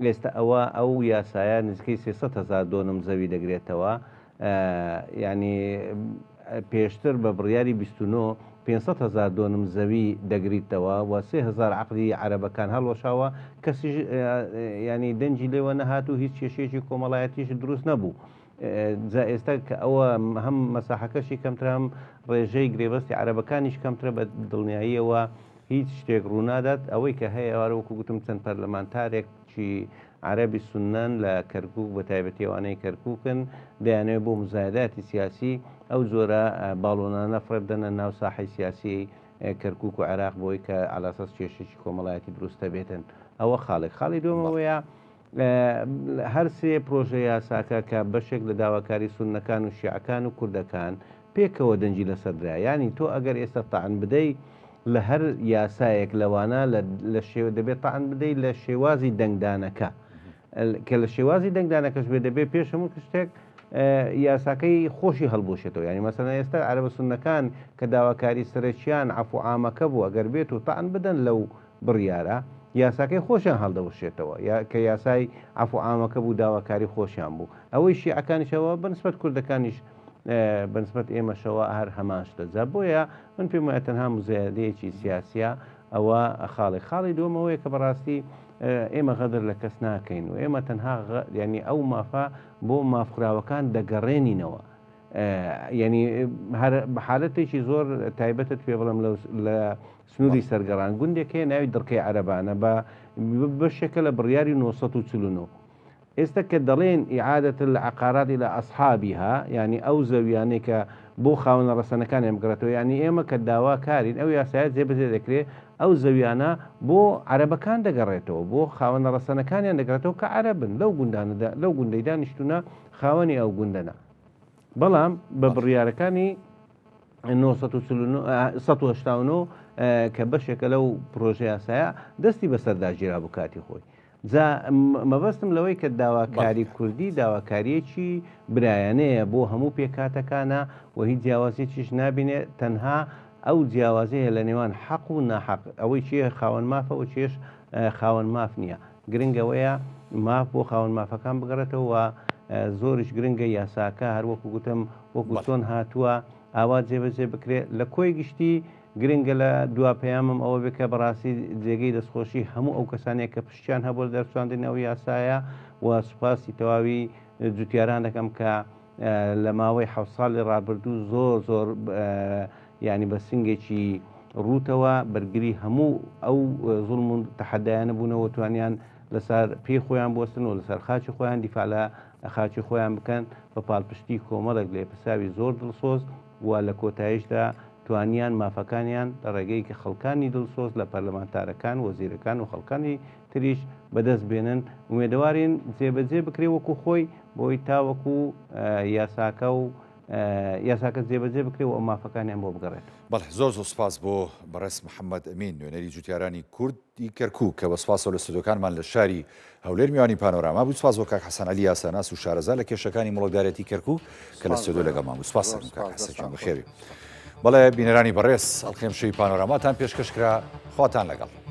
ئێستا ئەو یاسایە نزیکەی 300,000 دۆنم زەوی دەگرێتەوە ینی پێشتر بە بڕیاری 29 500,000 دۆنم زەوی دەگریتەوە و 3,000 عقلی عەرەبەکان هەڵوەشاوە کەسی ینی دەنجی لێوە نەهات و هیچ کێشێکی کۆمەڵایەتیش دروست نەبوو. جا ئێستا کە ئەوە هەم مەساحەکەشی کەمترە هەم ڕێژەی گرێبەستی عەرەبەکانیش کەمترە بە دڵنیاییەوە هیچ شتێک ڕوونادات ئەوەی کە هەیە ئەوەوەکو گوتم چەند پەرلەمانتارێکی عەرەبی سونەن لە کەرکووک بە تایبەتیوانەی کەرکووکن دەیانەوێت بۆ مزایداتی سیاسی ئەو زۆرە باڵۆنانە فڕێدەنە ناو ساحی سیاسی کەرکووک و عێراق بۆی کە علاسەس کێشێکی کۆمەڵایەتی دروستە بێتن ئەوە خاڵی دومەوەیە هەر سێ پرۆژە یاساکە کە بەشێک لە داواکاری سونەکان و شیعەکان و کوردەکان پێکەوە دەنجی لەسەردرا ینی تۆ ئەگەر ئێستا تاعن بدەی لە هەر یاسایەک لەوانە لە شێوە دەبێت تاعن بدەیت لە شێوازی دەنگدانەکە کە لە شێوازی دەنگدانەکەش بێ دەبێت پێشمون شتێک یاساکەی خۆشی هەڵبووشێتەوە ینی مەسەلەن ئێستا عەرەبە سونەکان کە داواکاری سەرچیان عەفو عامەکە بوو ئەگەر بێت و تاعن بدەن لەو بڕیارە یاساکەی خۆشیان هەڵدەوشێتەوە کە یاسای عەفو عامەکە بوو داواکاری خۆشیان بوو ئەوەی شیعەکانیشەوە بەنسبەت کوردەکانیش بەنسبەت ئێمەشەوە هەر هەماشتە جا بۆیە من پێم وایە تەنها مزایدەیەکی سیاسیە ئەوە خاڵی دومەوەیە کە بەڕاستی ئێمە غەدر لە کەس ناکەین و ئێمە تەنها ینی ئەو مافە بۆ مافخراوەکان دەگەڕێنینەوە ینی بە حالەتێکی زۆر تایبەتت پێ بڵم لە سنووری سەرگەڕان گوندێک هەیە ناوی دڕکەی عەرەبانە بەشێکە لە بڕیاری 1940 ئێستا کە دەڵێن ئیعادەت العقارات إلى أصحابها ینی ئەو زەویانەی کە بۆ خاوەنە ڕەسەنەکان ئەمگرێتەوە ینی ئێمە کە داواکارین ئەو یاسایەت جێبەجێ دەکرێت ئەو زەویانە بۆ عەرەبەکان دەگەڕێتەوە بۆ خاوەنە ڕەسەنەکانیان دەگرێتەوە کە عەرەبن لەو گوندەی دانیشتونە خاوەنی ئەو گوندەنە بەڵام بە بڕیارەکانی 1970 کە بەشێکە لەو پرۆژە یاسایە دەستی بەسەرداگیرا بوو کاتی خۆی جا مەبەستم لەوەی کە داواکاری کوردی داواکاریەکی برایانەیە بۆ هەموو پێکاتەکانە و هیچ جیاوازیەکیش نابینێ تەنها ئەو جیاوازەیە لە نێوان حەق و ناحەق ئەوەی چیە خاوەن مافە و چێش خاوەن ماف نییە گرنگەوەیە ماف بۆ خاوەن مافەکان بگەڕێتەوە زۆریش گرنگە یاساکە هەروەکو گوتم وەکو چۆن هاتووە ئاوا جێبەجێ بکرێت لە کۆی گشتی گرنگە لە دواپەیامم ئەوە بکە بەڕاستی جێگەی دەستخۆشی هەموو ئەو کەسانێک کە پشتیان هەبوو لە دەرچاندنەوەی یاسایە و سوپاسی تەواوی جوتیاران دەکەم کە لە ماوەی 7 ساڵی ڕابردوو زۆر ینی بە سنگێکی ڕوتەوە بەرگری هەموو ئەو زوڵم و تەحەدایانە بوونەوە توانیان لەسەر پێی خۆیان بوەستن و لەسەر خاچی خۆیان دیفاع لە خاچی خۆیان بکەن بە پاڵپشتی کۆمەڵێک لێ پرساوی زۆر دڵسۆز و لە کۆتاییشدا توانیان مافەکانیان لە ڕێگەی کە خەڵکانی دڵسۆز لە پەرلەمانتارەکان وەزیرەکان و خەڵکانی تریش بەدەست بێنن وێدەوارین جێبەجێ بکرێ وەکو خۆی بۆی تاوەکو یاساکە و یاساکە جێبەجێ بکرێ و ئەو مافەکانیان بۆ بگەڕێت. بەڵێ زۆر سوپاس بۆ بەڕێز محەممەد ئەمین نوێنەری جوتیارانی کوردی کەرکووک کە بە سوپاسەوە لە ستودیۆکانمان لە شاری هەولێر میوانی پانۆراما بوو. سوپاس بۆ کاک حەسەن عەلی یاساناس و شارەزا لە کێشەکانی مڵکدارەتی کەرکووک کە لە ستودیۆ لەگەڵمان بوو. سوپاس کاک حەسەن بەخێوی. بەڵێ بینەرانی بەڕێز ئەڵقێم شەوی پانۆراماتان پێشکەشکرا خواتان لەگەڵ.